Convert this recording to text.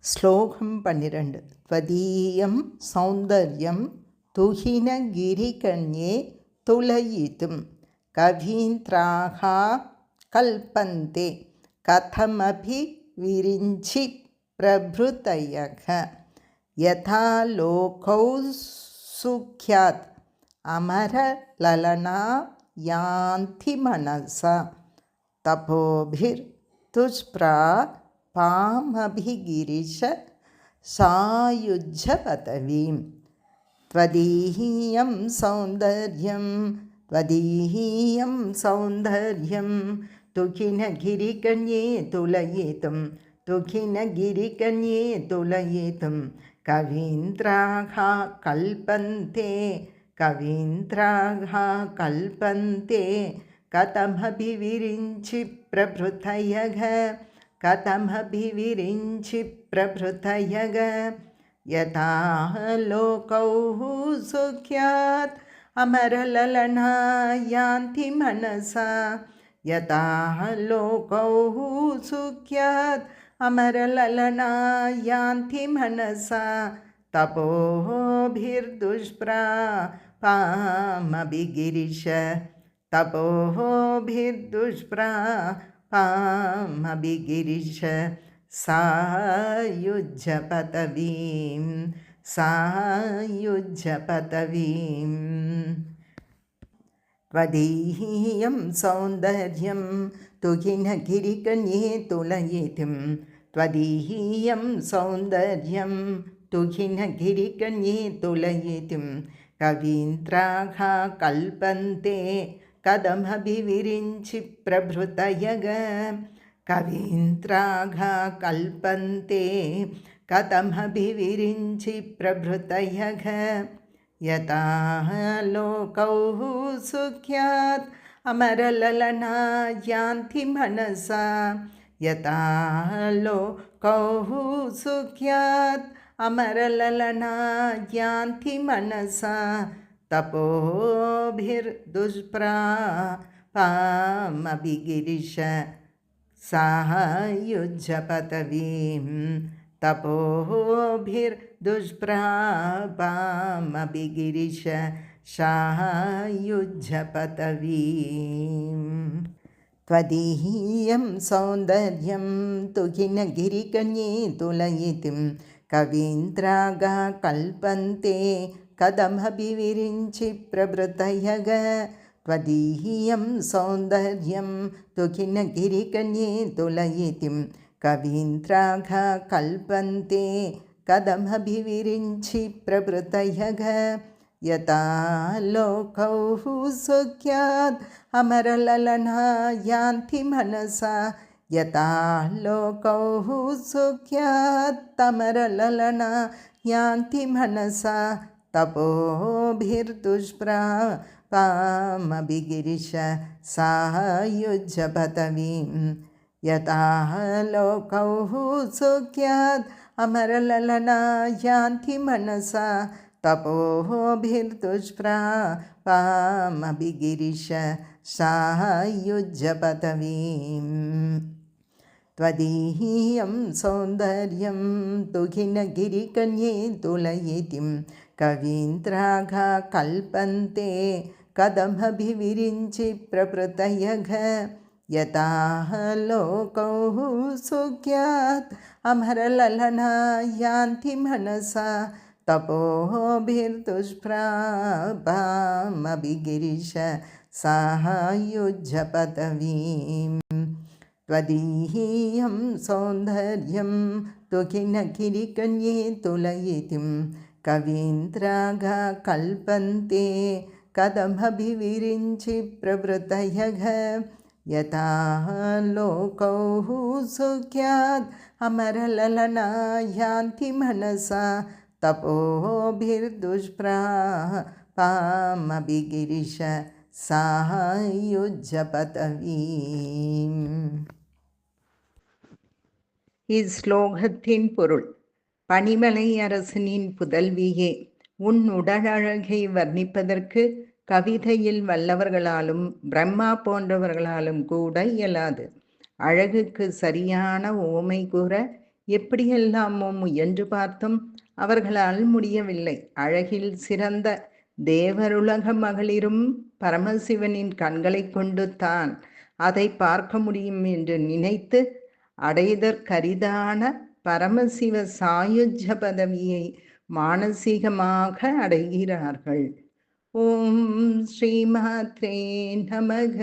श्लोकं 12 त्वदीयं सौन्दर्यं तुहिनगिरिकण्ये तुलयितुं कवीन्द्राः कल्पन्ते कथमपि विरिञ्चि प्रभृतयः यथा लोकौत्सुक्यात् अमरललना यान्ति मनसा तपोभिर्दुष्प्रापामभिगिरिश सायुज्य पदवीं त्वदीयं सौन्दर्यं तुहिनगिरिकण्ये तुलयितुं कवीन्द्राः कल्पन्ते कथमपि विरिञ्चि प्रभृतयः यथा लोकौः सुख्यात् अमरललना यान्ति मनसा तपोभिर्दुष्प्रापामभिगिरिश सायुज्य पदवीं त्वदीयं सौन्दर्यं तुहिनगिरिकण्ये तुलयितुं कवीन्द्राः कल्पन्ते कथमपि विरिञ्चि प्रभृतयः यथा लोकौः सुख्यात् अमरललना यान्ति मनसा तपोभिर्दुष्प्रापामभिगिरिश सायुज्य पदवीं त्वदीयं सौन्दर्यं तुहिनगिरिकण्ये तुलयितुं कवीन्द्राः कल्पन्ते कथमपि विरिञ्चि प्रभृतयः त्वदीयं सौन्दर्यं तुहिनगिरिकण्ये तुलयितुं कवीन्द्राः कल्पन्ते कथमपि विरिञ्चि प्रभृतयः यथा लोकौः सुख्यात् अमरललना यान्ति मनसा तपोभिर्दुष्प्रापामभिगिरिश सायुज्य पदवीं यथा लोकौः सुख्यात् अमरललना यान्ति मनसा तपोभिर्दुष्प्रापामभिगिरिश सायुज्य पदवीं त्वदीयं सौन्दर्यं तुहिनगिरिकण्ये तुलयितुं कवीन्द्राः कल्पन्ते कथमपि विरिञ्चि प्रभृतयः यथा लोकौः सुख्यात् अमरललना यान्ति मनसा तपोभिर्दुष्प्रापामभिगिरिश सायुज्य पदवीं त्वदीयं सौन्दर्यं तुहिनगिरिकण्ये तुलयितुं कवीन्द्राः कल्पन्ते कथमपि विरिञ्चि प्रभृतयः यथा लोकौः सुख्यात् अमरललना यान्ति मनसा तपोभिर्दुष्प्रापामभिगिरिश सायुज्य पदवीं இஸ்லோகத்தின் பொருள். பனிமலை அரசனின் புதல்வியே, உன் உடலழகை வர்ணிப்பதற்கு கவிதையில் வல்லவர்களாலும் பிரம்மா போன்றவர்களாலும் கூட இயலாது. அழகுக்கு சரியான ஓமை கூற எப்படியெல்லாமோ முயன்று பார்த்தும் அவர்களால் முடியவில்லை. அழகில் சிறந்த தேவருலக மகளிரும் பரமசிவனின் கண்களைக் கொண்டு தான் அதை பார்க்க முடியும் என்று நினைத்து அடைதற்கரிதான பரமசிவ சாயுஜ்ய பதவியை மானசீகமாக அடைகிறார்கள். ஓம் ஸ்ரீ மாத்ரே நமக.